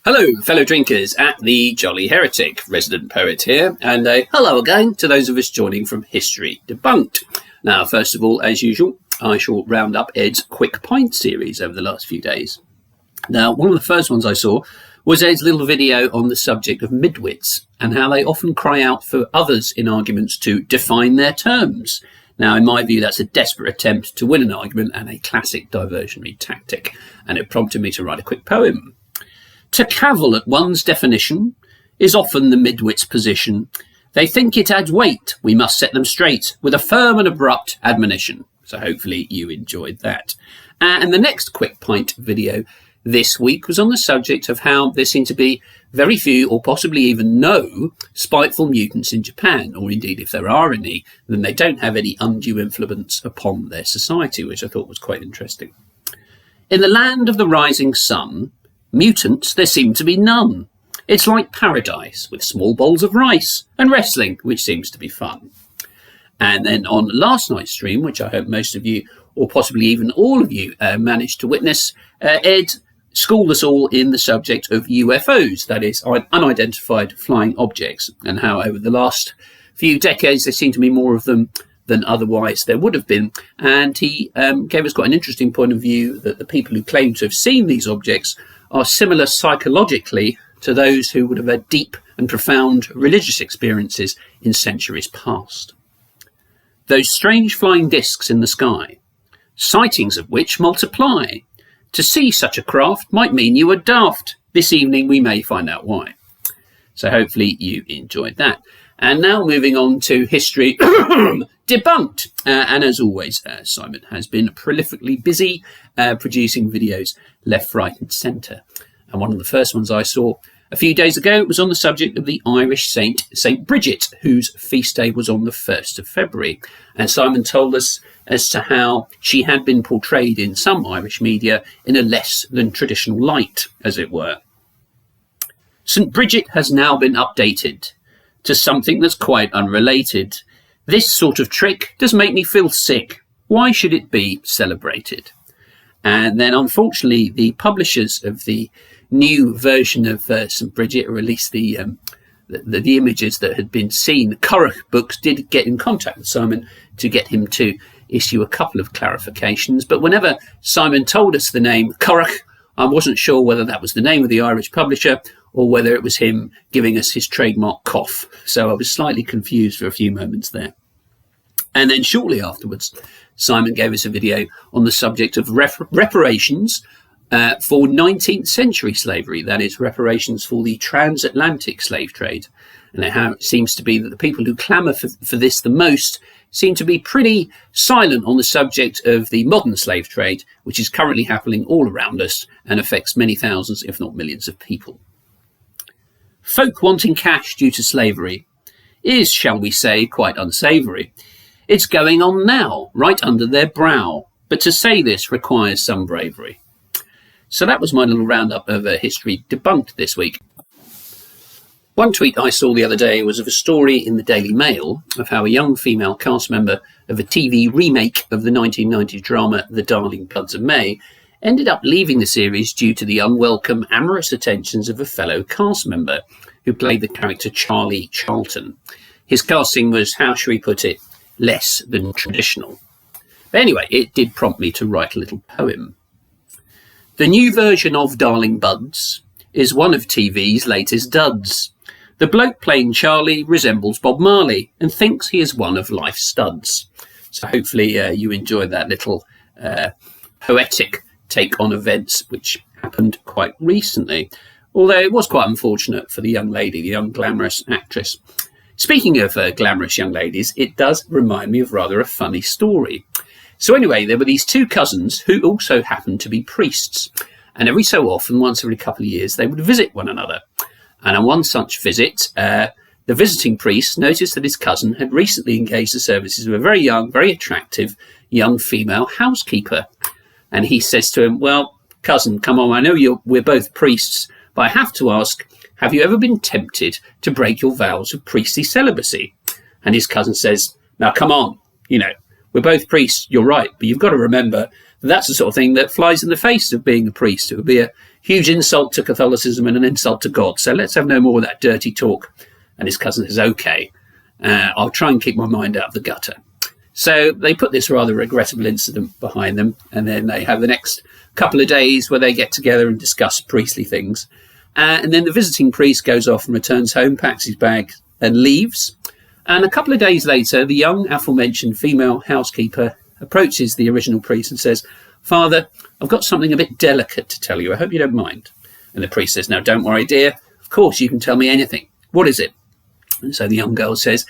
Hello, fellow drinkers at the Jolly Heretic, resident poet here, and a hello again to those of us joining from History Debunked. Now, first of all, as usual, I shall round up Ed's Quick Pint series over the last few days. Now, one of the first ones I saw was Ed's little video on the subject of midwits and how they often cry out for others in arguments to define their terms. Now, in my view, that's a desperate attempt to win an argument and a classic diversionary tactic, and it prompted me to write a quick poem. To cavil at one's definition is often the midwit's position. They think it adds weight, we must set them straight, with a firm and abrupt admonition. So hopefully you enjoyed that. And the next Quick Pint video this week was on the subject of how there seem to be very few, or possibly even no, spiteful mutants in Japan, or indeed if there are any, then they don't have any undue influence upon their society, which I thought was quite interesting. In the land of the rising sun, mutants, there seem to be none. It's like paradise, with small bowls of rice and wrestling, which seems to be fun. And then on last night's stream, which I hope most of you, or possibly even all of you, managed to witness, Ed schooled us all in the subject of UFOs, that is, unidentified flying objects, and how over the last few decades there seem to be more of them than otherwise there would have been. And he gave us quite an interesting point of view that the people who claim to have seen these objects are similar psychologically to those who would have had deep and profound religious experiences in centuries past. Those strange flying discs in the sky, sightings of which multiply. To see such a craft might mean you are daft. This evening we may find out why. So hopefully you enjoyed that. And now moving on to History Debunked. And as always, Simon has been prolifically busy producing videos left, right and centre. And one of the first ones I saw a few days ago was on the subject of the Irish saint, St. Bridget, whose feast day was on the 1st of February. And Simon told us as to how she had been portrayed in some Irish media in a less than traditional light, as it were. St. Bridget has now been updated to something that's quite unrelated. This sort of trick does make me feel sick. Why should it be celebrated? And then, unfortunately, the publishers of the new version of St. Bridget released the images that had been seen. Curragh Books did get in contact with Simon to get him to issue a couple of clarifications. But whenever Simon told us the name Curragh, I wasn't sure whether that was the name of the Irish publisher or whether it was him giving us his trademark cough. So I was slightly confused for a few moments there. And then shortly afterwards, Simon gave us a video on the subject of reparations for 19th century slavery, that is, reparations for the transatlantic slave trade, and how it seems to be that the people who clamour for this the most seem to be pretty silent on the subject of the modern slave trade, which is currently happening all around us and affects many thousands, if not millions of people. Folk wanting cash due to slavery is, shall we say, quite unsavoury. It's going on now, right under their brow, but to say this requires some bravery. So that was my little roundup of History Debunked this week. One tweet I saw the other day was of a story in the Daily Mail of how a young female cast member of a TV remake of the 1990 drama The Darling Buds of May ended up leaving the series due to the unwelcome, amorous attentions of a fellow cast member who played the character Charlie Charlton. His casting was, how shall we put it, less than traditional. But anyway, it did prompt me to write a little poem. The new version of Darling Buds is one of TV's latest duds. The bloke playing Charlie resembles Bob Marley and thinks he is one of life's studs. So hopefully you enjoyed that little poetic take on events which happened quite recently, although it was quite unfortunate for the young lady, the young glamorous actress. Speaking of glamorous young ladies, it does remind me of rather a funny story. So anyway, there were these two cousins who also happened to be priests, and every so often, once every couple of years, they would visit one another. And on one such visit, the visiting priest noticed that his cousin had recently engaged the services of a very young, very attractive young female housekeeper. And he says to him, well, cousin, come on, I know we're both priests, but I have to ask, have you ever been tempted to break your vows of priestly celibacy? And his cousin says, now, come on, we're both priests, you're right, but you've got to remember that that's the sort of thing that flies in the face of being a priest. It would be huge insult to Catholicism and an insult to God. So let's have no more of that dirty talk. And his cousin says, okay, I'll try and keep my mind out of the gutter. So they put this rather regrettable incident behind them, and then they have the next couple of days where they get together and discuss priestly things. And then the visiting priest goes off and returns home, packs his bag and leaves. And a couple of days later, the young aforementioned female housekeeper approaches the original priest and says, Father, I've got something a bit delicate to tell you. I hope you don't mind. And the priest says, no, don't worry, dear. Of course, you can tell me anything. What is it? And so the young girl says,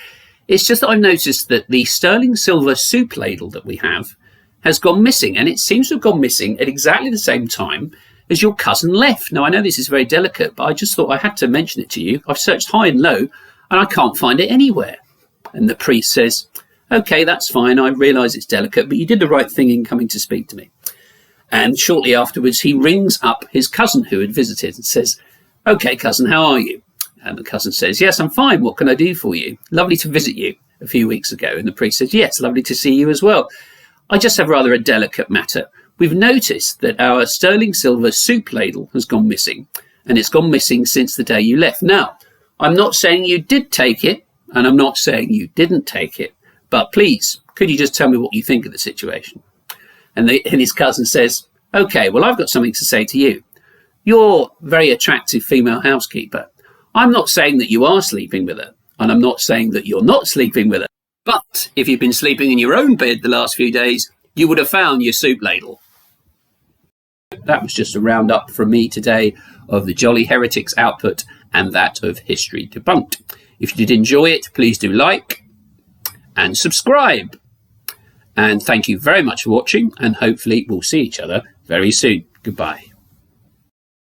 it's just that I've noticed that the sterling silver soup ladle that we have has gone missing, and it seems to have gone missing at exactly the same time as your cousin left. Now, I know this is very delicate, but I just thought I had to mention it to you. I've searched high and low, and I can't find it anywhere. And the priest says, OK, that's fine. I realise it's delicate, but you did the right thing in coming to speak to me. And shortly afterwards, he rings up his cousin who had visited and says, OK, cousin, how are you? And the cousin says, yes, I'm fine. What can I do for you? Lovely to visit you a few weeks ago. And the priest says, yes, lovely to see you as well. I just have rather a delicate matter. We've noticed that our sterling silver soup ladle has gone missing, and it's gone missing since the day you left. Now, I'm not saying you did take it, and I'm not saying you didn't take it, but please, could you just tell me what you think of the situation? And his cousin says, OK, well, I've got something to say to you. You're a very attractive female housekeeper. I'm not saying that you are sleeping with her, and I'm not saying that you're not sleeping with her. But if you've been sleeping in your own bed the last few days, you would have found your soup ladle. That was just a roundup from me today of the Jolly Heretics output and that of History Debunked. If you did enjoy it, please do like and subscribe. And thank you very much for watching, and hopefully we'll see each other very soon. Goodbye.